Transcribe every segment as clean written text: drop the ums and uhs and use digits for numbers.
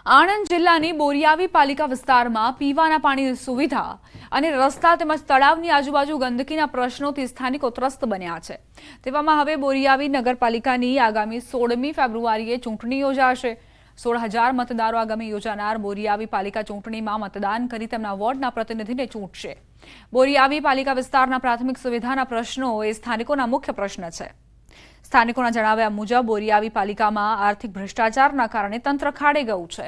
આણંદ જિલ્લાની બોરિયાવી પાલિકા વિસ્તારમાં પીવાના પાણીની સુવિધા અને રસ્તા તેમજ તળાવની આજુબાજુ ગંદકીના પ્રશ્નોથી સ્થાનિકો ત્રસ્ત બન્યા છે। તેવામાં હવે બોરિયાવી નગરપાલિકાની આગામી 16મી ફેબ્રુઆરીએ ચૂંટણી યોજાશે। 16,000 મતદારો આગામી યોજાનાર બોરિયાવી પાલિકા ચૂંટણીમાં મતદાન કરી તેમના વોર્ડના પ્રતિનિધિને ચૂંટશે। બોરિયાવી પાલિકા વિસ્તારના પ્રાથમિક સુવિધાના પ્રશ્નો એ સ્થાનિકોના મુખ્ય પ્રશ્ન છે। સ્થાનિકોના જણાવ્યા મુજબ બોરિયાવી પાલિકામાં આર્થિક ભ્રષ્ટાચારના કારણે તંત્ર ખાડે ગયું છે।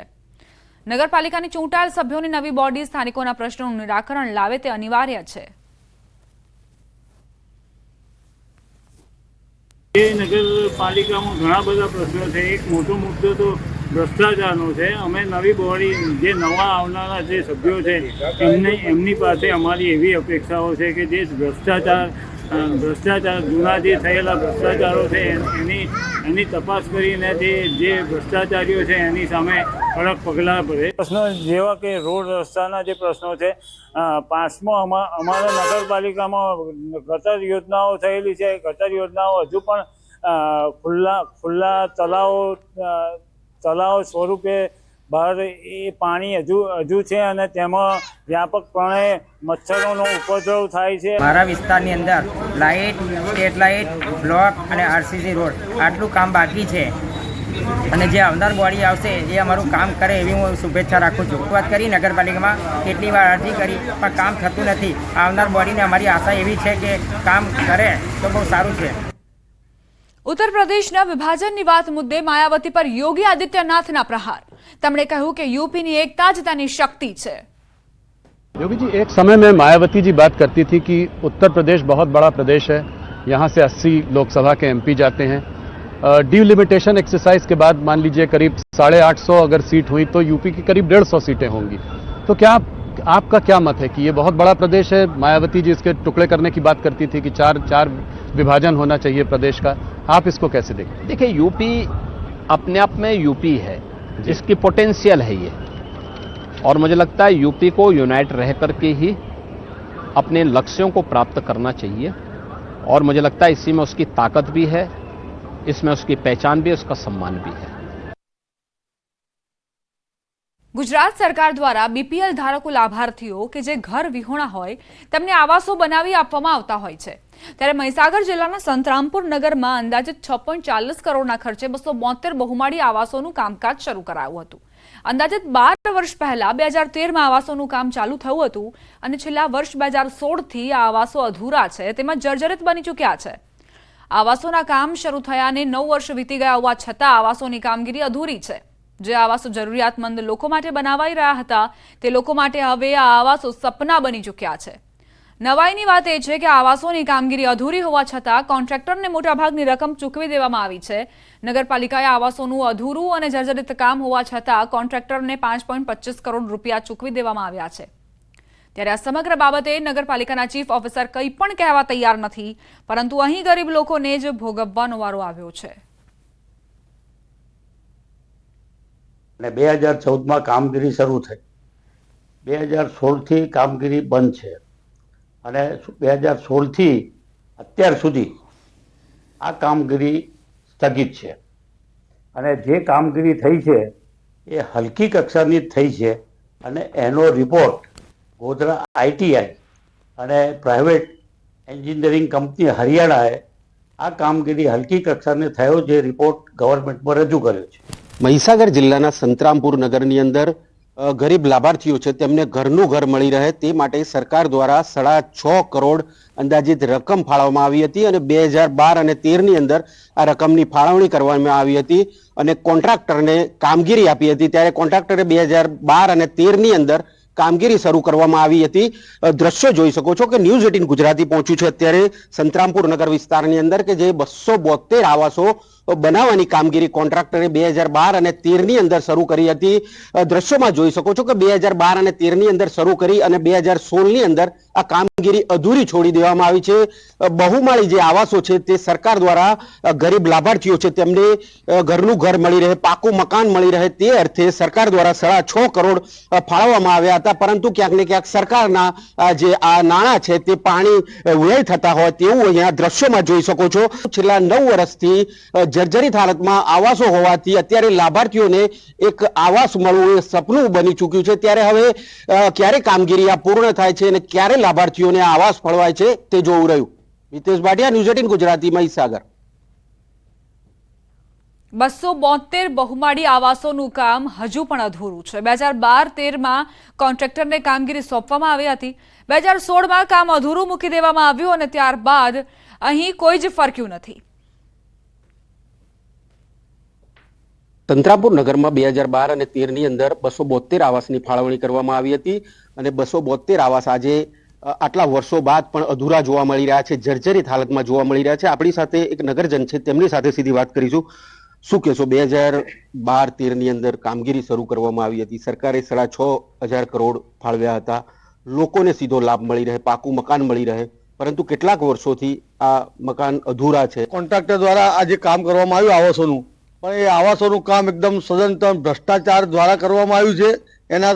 નગરપાલિકાની ચૂંટાયેલ સભ્યોની નવી બોડી સ્થાનિકોના પ્રશ્નોનું નિરાકરણ લાવે તે અનિવાર્ય છે। નગરપાલિકામાં ઘણા બધા પ્રશ્નો છે। એક મોટો મુદ્દો તો ભ્રષ્ટાચારનો છે। અમે નવી બોડી જે નવા આવનારા જે સભ્યો છે એમની પાસે અમારી એવી અપેક્ષાઓ છે કે જે ભ્રષ્ટાચાર જૂના જે થયેલા ભ્રષ્ટાચારો છે એની તપાસ કરીને જે ભ્રષ્ટાચારીઓ છે એની સામે કડક પગલાં ભરે। પ્રશ્નો જેવા કે રોડ રસ્તાના જે પ્રશ્નો છે, પાંચમો અમારા નગરપાલિકામાં ગટર યોજનાઓ થયેલી છે। ગટર યોજનાઓ હજુ પણ ખુલ્લા તળાવ સ્વરૂપે બહાર એ પાણી હજુ છે અને તેમાં વ્યાપકપણે મચ્છરોનો ઉપદ્રવ થાય છે। મારા વિસ્તારની અંદર લાઇટ, સ્ટ્રીટ લાઇટ, બ્લોક અને આરસીસી રોડ આટલું કામ બાકી છે અને જે આવનાર બોડી આવશે એ અમારું કામ કરે એવી હું શુભેચ્છા રાખું છું। વાત કરી નગરપાલિકામાં કેટલી વાર અરજી કરી પણ કામ થતું નથી। આવનાર બોડીને અમારી આશા એવી છે કે કામ કરે તો બહુ સારું છે। ઉત્તર પ્રદેશના વિભાજનની વાત મુદ્દે માયાવતી પર યોગી આદિત્યનાથના પ્રહાર। તેમણે કહ્યું કે यूपीની એકતા જ તેની શક્તિ છે। योगी जी, एक समय में मायावती जी बात करती थी कि उत्तर प्रदेश बहुत बड़ा प्रदेश है, यहाँ से 80 लोकसभा के एमपी जाते हैं। डिलिमिटेशन एक्सरसाइज के बाद मान लीजिए करीब 850 अगर सीट हुई तो यूपी की करीब 150 सीटें होंगी। तो क्या आपका क्या मत है कि ये बहुत बड़ा प्रदेश है? मायावती जी इसके टुकड़े करने की बात करती थी कि चार विभाजन होना चाहिए प्रदेश का। आप इसको कैसे देखते? देखिए, यूपी अपने आप में यूपी है, इसकी पोटेंशियल है ये, और मुझे लगता है यूपी को यूनाइट रह करके ही अपने लक्ष्यों को प्राप्त करना चाहिए, और मुझे लगता है इसी में उसकी ताकत भी है, इसमें उसकी पहचान भी है, उसका सम्मान भी है। ગુજરાત સરકાર દ્વારા બીપીએલ ધારકો લાભાર્થીઓ કે જે ઘર વિહોણા હોય તેમને આવાસો બનાવી આપવામાં આવતા હોય છે। ત્યારે મહીસાગર જિલ્લાના સંતરામપુર નગરમાં અંદાજિત 6.40 કરોડના ખર્ચે 272 બહુમાળી આવાસોનું કામકાજ શરૂ કરાયું હતું। અંદાજિત 12 વર્ષ પહેલા 2013માં આવાસોનું કામ ચાલુ થયું હતું અને છેલ્લા વર્ષ 2016થી આ આવાસો અધૂરા છે, તેમાં જર્જરિત બની ચૂક્યા છે। આવાસોના કામ શરૂ થયાને 9 વર્ષ વીતી ગયા હોવા છતાં આવાસોની કામગીરી અધૂરી છે। જે આવાસો જરૂરિયાતમંદ લોકો માટે બનાવાઈ રહ્યા હતા તે લોકો માટે હવે આ આવાસો સપના બની ચૂક્યા છે। નવાઈની વાત એ છે કે આવાસોની કામગીરી અધૂરી હોવા છતાં કોન્ટ્રાક્ટરને મોટાભાગની રકમ ચૂકવી દેવામાં આવી છે। નગરપાલિકાએ આવાસોનું અધૂરું અને જર્જરિત કામ હોવા છતાં કોન્ટ્રાક્ટરને 5.25 કરોડ રૂપિયા ચૂકવી દેવામાં આવ્યા છે। ત્યારે આ સમગ્ર બાબતે નગરપાલિકાના ચીફ ઓફિસર કંઈ પણ કહેવા તૈયાર નથી, પરંતુ અહીં ગરીબ લોકોને જ ભોગવવાનો વારો આવ્યો છે। 2014માં કામગીરી શરૂ થઈ, 2016થી કામગીરી બંધ છે અને 2016થી અત્યાર સુધી આ કામગીરી સ્થગિત છે। અને જે કામગીરી થઈ છે એ હલકી કક્ષાની જ થઈ છે અને એનો રિપોર્ટ ગોધરા આઈટીઆઈ અને પ્રાઇવેટ એન્જિનિયરિંગ કંપની હરિયાણાએ આ કામગીરી હલકી કક્ષાને થયો જે રિપોર્ટ ગવર્મેન્ટમાં રજૂ કર્યો છે। મહીસાગર જિલ્લાના સંતરામપુર નગરની અંદર ગરીબ લાભાર્થીઓ છે તેમને ઘરનું ઘર મળી રહે તે માટે સરકાર દ્વારા 6.5 કરોડ અંદાજિત રકમ ફાળવવામાં આવી હતી અને 2012 અને 13ની અંદર આ રકમની ફાળવણી કરવામાં આવી હતી અને કોન્ટ્રાક્ટરને કામગીરી આપી હતી। ત્યારે કોન્ટ્રાક્ટરે 2012 અને 13ની અંદર કામગીરી શરૂ કરવામાં આવી હતી। દ્રશ્યો જોઈ શકો છો કે ન્યૂઝ 18 ગુજરાતી પહોંચ્યું છે અત્યારે સંતરામપુર નગર વિસ્તારની અંદર કે જે 272 આવાસો બનાવવાની કામગીરી કોન્ટ્રાક્ટરે 2012 અને 13ની અંદર શરૂ કરી હતી। દ્રશ્યોમાં જોઈ શકો છો કે 2012 અને 13ની અંદર શરૂ કરી અને 2016ની અંદર આ કામગીરી અધૂરી છોડી દેવામાં આવી છે। બહુમાળી જે આવાસો છે તે સરકાર દ્વારા ગરીબ લાભાર્થીઓ છે તેમને ઘરનું ઘર મળી રહે, પાકું મકાન મળી રહે તે અર્થે સરકાર દ્વારા 6.5 કરોડ ફાળવવામાં આવ્યા હતા, પરંતુ ક્યાંક ને ક્યાંક સરકારના જે આ નાણાં છે તે પાણી વ્યય થતા હોય તેવું અહીંયા દ્રશ્યોમાં જોઈ શકો છો। છેલ્લા 9 વર્ષથી જર્જરિત હાલતમાં આવાસો હોવાથી અત્યારે લાભાર્થીઓને એક આવાસ મળવું એ સપનું બની ચૂક્યું છે. ત્યારે હવે ક્યારે કામગીરી આ પૂર્ણ થાય છે અને ક્યારે લાભાર્થીઓને આવાસ ફળવાય છે તે જોવું રહ્યું. મિતેશ ભાટિયા, ન્યૂઝ 18 ગુજરાતી, મહીસાગર. 272 બહુમાળી આવાસોનું કામ હજુ પણ અધૂરું છે. 2012-13માં કોન્ટ્રાક્ટરને કામગીરી સોંપવામાં આવી હતી. 2016માં કામ અધૂરું મૂકી દેવામાં આવ્યું અને ત્યારબાદ અહીં કોઈ જ ફરક્યું નથી. સંતરામપુર નગરમાં 2012 અને 13ની અંદર 272 આવાસની ફાળવણી કરવામાં આવી હતી અને 272 આવાસ આજે આટલા વર્ષો બાદ પણ અધૂરા જોવા મળી રહ્યા છે, જર્જરિત હાલતમાં જોવા મળી રહ્યા છે. આપણી સાથે એક નગરજન છે, તેમની સાથે સીધી વાત કરીશું. શું કહેશો, 2012-13ની અંદર કામગીરી શરૂ કરવામાં આવી હતી, સરકારે 6,500 કરોડ ફાળવ્યા હતા, લોકોને સીધો લાભ મળી રહે, પાકું મકાન મળી રહે, પરંતુ કેટલાક વર્ષોથી આ મકાન અધૂરા છે. કોન્ટ્રાક્ટર દ્વારા આ જે કામ કરવામાં આવ્યું આવાસોનું, પણ એ આવાસોનું કામ એકદમ સદંતર ભ્રષ્ટાચાર દ્વારા કરવામાં આવ્યું છે. એના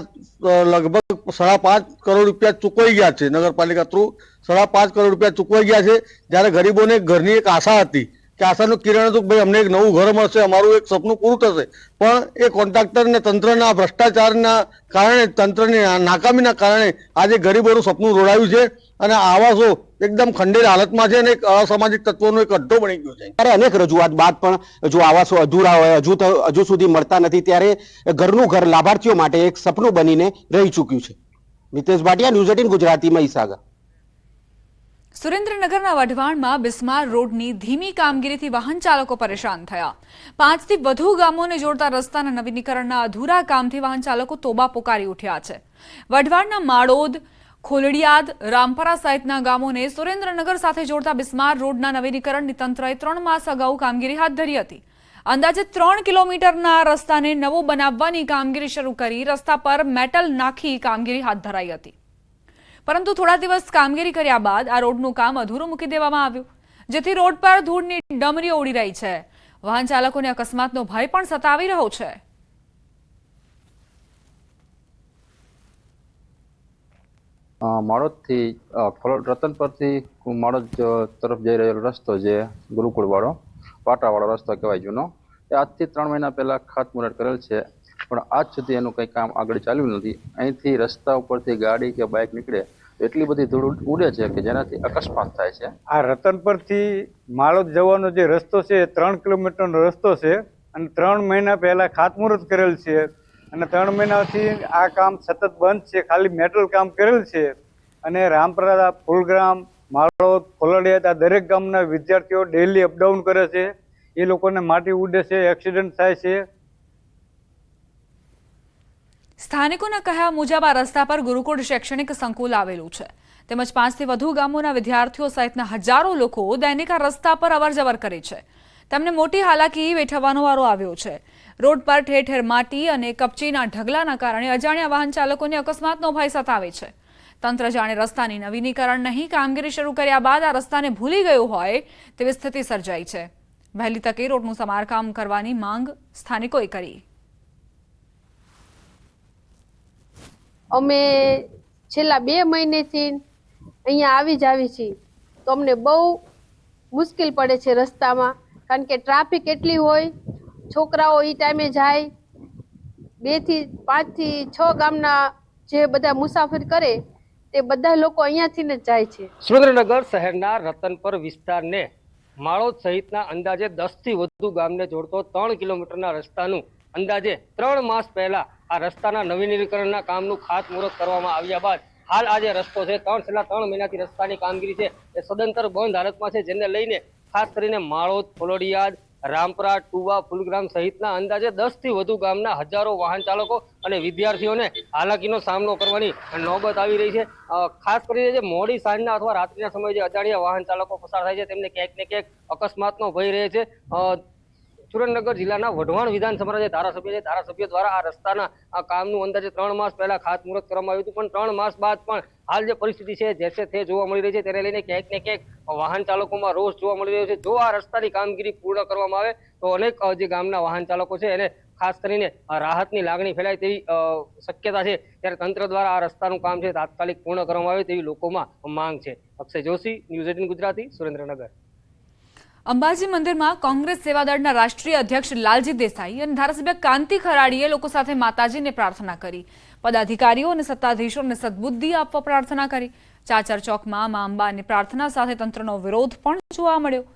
લગભગ 5.5 કરોડ રૂપિયા ચૂકવાઈ ગયા છે નગરપાલિકા થ્રુ. 5.5 કરોડ રૂપિયા ચૂકવાઈ ગયા છે. જ્યારે ગરીબોને ઘરની એક આશા હતી કે આશાનું કિરણ હતું કે ભાઈ અમને એક નવું ઘર મળશે, અમારું એક સપનું પૂરું થશે, પણ એ કોન્ટ્રાક્ટરને તંત્રના ભ્રષ્ટાચારના કારણે, તંત્રની નાકામીના કારણે આજે ગરીબોનું સપનું રોડાયું છે અને આવાસો એકદમ ખંડેર હાલતમાં છે અને એક અસામાજિક તત્વોનો એક અડ્ડો બની ગયો છે. ત્યારે અનેક રજૂઆત બાદ પણ જો આવાસો અધૂરા હોય, હજુ સુધી મળતા નથી, ત્યારે ઘરનું ઘર લાભાર્થીઓ માટે એક સપનું બનીને રહી ચૂક્યું છે. મિતેશ ભાટિયા, ન્યૂઝ 18 ગુજરાતી, મહીસાગર. સુરેન્દ્રનગરના વઢવાણમાં બિસ્માર રોડની ધીમી કામગીરીથી વાહન ચાલકો પરેશાન થયા. 5થી વધુ ગામોને જોડતા રસ્તાના નવીનીકરણના અધૂરા કામથી વાહન ચાલકો તોબા પોકારી ઉઠ્યા છે. વઢવાણના માળોદ, ખોલડિયાદ, રામપરા સહિતના ગામોને સુરેન્દ્રનગર સાથે જોડતા બિસ્માર રોડના નવીનીકરણની તંત્રએ 3 માસ અગાઉ કામગીરી હાથ ધરી હતી. અંદાજે 3 કિલોમીટરના રસ્તાને નવો બનાવવાની કામગીરી શરૂ કરી રસ્તા પર મેટલ નાખી કામગીરી હાથ ધરાઈ હતી. પરંતુ થોડા દિવસ કામગીરી કર્યા બાદ આ રોડનું કામ અધૂરું મૂકી દેવામાં આવ્યું, જેથી રોડ પર ધૂળની ડમરીઓ ઉડી રહી છે. વાહન ચાલકોને અકસ્માતનો ભય પણ સતાવી રહ્યો છે. માળોદથી રતનપરથી માળોદ તરફ જઈ રહેલો રસ્તો, જે ગુરુકુળ વાળો પાટાવાળો રસ્તો કહેવાય જૂનો, એ આજથી 3 મહિના પહેલા ખાતમુહૂર્ત કરેલ છે, પણ આજ સુધી એનું કંઈ કામ આગળ ચાલ્યું નથી. અહીંથી રસ્તા ઉપરથી ગાડી કે બાઇક નીકળે એટલી બધી ધૂળ ઉડે છે કે જેનાથી અકસ્માત થાય છે. આ રતનપરથી માળોદ જવાનો જે રસ્તો છે એ 3 કિલોમીટરનો રસ્તો છે અને 3 મહિના પહેલા ખાતમુહૂર્ત કરેલ છે અને 3 મહિનાથી આ કામ સતત બંધ છે, ખાલી મેટલ કામ કરેલ છે. અને રામપરા, ફૂલગ્રામ, માળોદ, ખોલડિયાદ આ દરેક ગામના વિદ્યાર્થીઓ ડેઈલી અપડાઉન કરે છે. એ લોકોને માટી ઉડે છે, એક્સિડન્ટ થાય છે. સ્થાનિકોના કહ્યા મુજબ આ રસ્તા પર ગુરુકુળ શૈક્ષણિક સંકુલ આવેલું છે, તેમજ 5થી વધુ ગામોના વિદ્યાર્થીઓ સહિતના હજારો લોકો દૈનિક આ રસ્તા પર અવરજવર કરે છે. તેમને મોટી હાલાકી વેઠવાનો વારો આવ્યો છે. રોડ પર ઠેર ઠેર માટી અને કપચીના ઢગલાના કારણે અજાણ્યા વાહન ચાલકોને અકસ્માતનો ભય સતાવે છે. તંત્ર જાણે રસ્તાની નવીનીકરણ નહીં, કામગીરી શરૂ કર્યા બાદ આ રસ્તાને ભૂલી ગયું હોય તેવી સ્થિતિ સર્જાઈ છે. વહેલી તકે રોડનું સમારકામ કરવાની માંગ સ્થાનિકોએ કરી. અમે છેલ્લા 2 મહિનેથી અહીંયા આવી જ આવી છીએ, તો અમને બહુ મુશ્કેલ પડે છે રસ્તામાં, કારણ કે ટ્રાફિક એટલી હોય, છોકરાઓ એ ટાઈમે જાય, 2 થી 5 થી 6 ગામના જે બધા મુસાફરી કરે તે બધા લોકો અહીંયાથી જ જાય છે. સુરેન્દ્રનગર શહેરના રતનપર વિસ્તારને માળોદ સહિતના અંદાજે 10 થી વધુ ગામને જોડતો 3 કિલોમીટરના રસ્તાનું અંદાજે 3 માસ પહેલા આ રસ્તાના નવીનીકરણના કામનું ખાતમુહૂર્ત કરવામાં આવ્યા બાદ હાલ આ જે રસ્તો છે છેલ્લા 3 મહિનાથી રસ્તાની કામગીરી છે એ સદંતર બંધ હાલતમાં છે, જેને લઈને ખાસ કરીને માળોદ, ખોલડિયાદ, રામપરા, ટુવા, ફૂલગ્રામ સહિતના અંદાજે 10 થી વધુ ગામના હજારો વાહન ચાલકો અને વિદ્યાર્થીઓને હાલાકીનો સામનો કરવાની નોબત આવી રહી છે. ખાસ કરીને જે મોડી સાંજના અથવા રાત્રિના સમયે જે અજાણ્યા વાહન ચાલકો પસાર થાય છે તેમને ક્યાંક ને ક્યાંક અકસ્માતનો ભય રહે છે. સુરેન્દ્રનગર જિલ્લાના વઢવાણ વિધાનસભાના જે ધારાસભ્ય છે, ધારાસભ્ય દ્વારા આ રસ્તાના આ કામનું અંદાજે 3 માસ પહેલા ખાતમુહૂર્ત કરવામાં આવ્યું હતું, પણ 3 માસ બાદ પણ હાલ જે પરિસ્થિતિ છે જેસે તે જોવા મળી રહી છે, તેને લઈને ક્યાંક ને ક્યાંક વાહન ચાલકોમાં રોષ જોવા મળી રહ્યો છે. જો આ રસ્તાની કામગીરી પૂર્ણ કરવામાં આવે તો અનેક જે ગામના વાહન ચાલકો છે એને ખાસ કરીને રાહતની લાગણી ફેલાય તેવી શક્યતા છે. ત્યારે તંત્ર દ્વારા આ રસ્તાનું કામ છે તાત્કાલિક પૂર્ણ કરવામાં આવે તેવી લોકોમાં માંગ છે. અક્ષય જોશી, ન્યૂઝ 18 ગુજરાતી, સુરેન્દ્રનગર. અંબાજી મંદિરમાં કોંગ્રેસ સેવાદળના રાષ્ટ્રીય અધ્યક્ષ લાલજી દેસાઈ અને ધારાસભ્ય કાંતિ ખરાડીએ લોકો સાથે માતાજીને પ્રાર્થના કરી. પદાધિકારીઓ અને સત્તાધીશોને સદબુદ્ધિ આપવા પ્રાર્થના કરી. ચાચર ચોકમાં મા અંબાની પ્રાર્થના સાથે તંત્રનો વિરોધ પણ જોવા મળ્યો.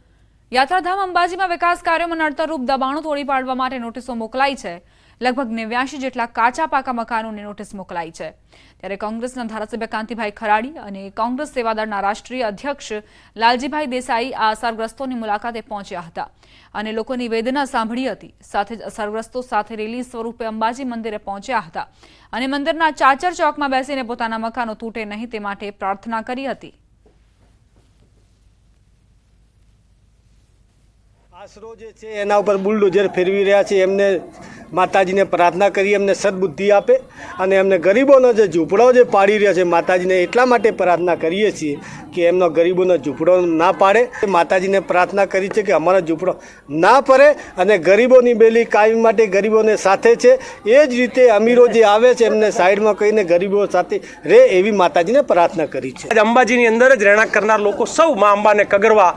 યાત્રાધામ અંબાજીમાં વિકાસ કાર્યોમાં નડતરરૂપ દબાણો તોડી પાડવા માટે નોટિસો મોકલાઈ છે. લગભગ 89 જેટલા કાચા પાકા મકાનોની નોટિસ મોકલાઈ છે. ત્યારે કોંગ્રેસના ધારાસભ્ય કાંતિભાઈ ખરાડી અને કોંગ્રેસ સેવાદળના રાષ્ટ્રીય અધ્યક્ષ લાલજીભાઈ દેસાઈ આ અસરગ્રસ્તોની મુલાકાતે પહોંચ્યા હતા અને લોકોની વેદના સાંભળી હતી. સાથે જ અસરગ્રસ્તો સાથે રેલી સ્વરૂપે અંબાજી મંદિરે પહોંચ્યા હતા અને મંદિરના ચાચર ચોકમાં બેસીને પોતાના મકાનો તૂટે નહીં તે માટે પ્રાર્થના કરી હતી. આશરો જે છે એના ઉપર બુલડોઝર ફેરવી રહ્યા છે. એમને માતાજીને પ્રાર્થના કરી એમને સદબુદ્ધિ આપે અને એમને ગરીબોનો જે ઝૂંપડો જે પાડી રહ્યા છે માતાજીને એટલા માટે પ્રાર્થના કરીએ છીએ કે એમનો ગરીબોનો ઝૂંપડો ના પાડે. માતાજીને પ્રાર્થના કરી છે કે અમારો ઝૂંપડો ના પડે અને ગરીબોની બેલી કાયમ માટે ગરીબોને સાથે છે. એ જ રીતે અમીરો જે આવે છે એમને સાઈડમાં કહીને ગરીબો સાથે રહે એવી માતાજીને પ્રાર્થના કરી છે. અંબાજીની અંદર જ રહેણાંક કરનાર લોકો સૌ મા અંબાને કગરવા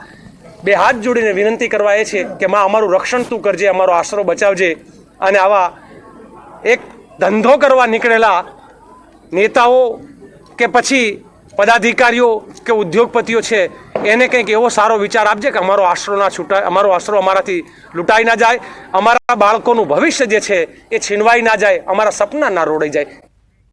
બે હાથ જોડીને વિનંતી કરવા એ છે કે માં અમારું રક્ષણ તું કરજે, અમારો આશરો બચાવજે. અને આવા એક ધંધો કરવા નીકળેલા નેતાઓ કે પછી પદાધિકારીઓ કે ઉદ્યોગપતિઓ છે એને કંઈક એવો સારો વિચાર આપજે કે અમારો આશરો ના છૂટાય, અમારો આશરો અમારાથી લૂંટાઈ ના જાય, અમારા બાળકોનું ભવિષ્ય જે છે એ છીનવાઈ ના જાય, અમારા સપના ના રોડાઈ જાય.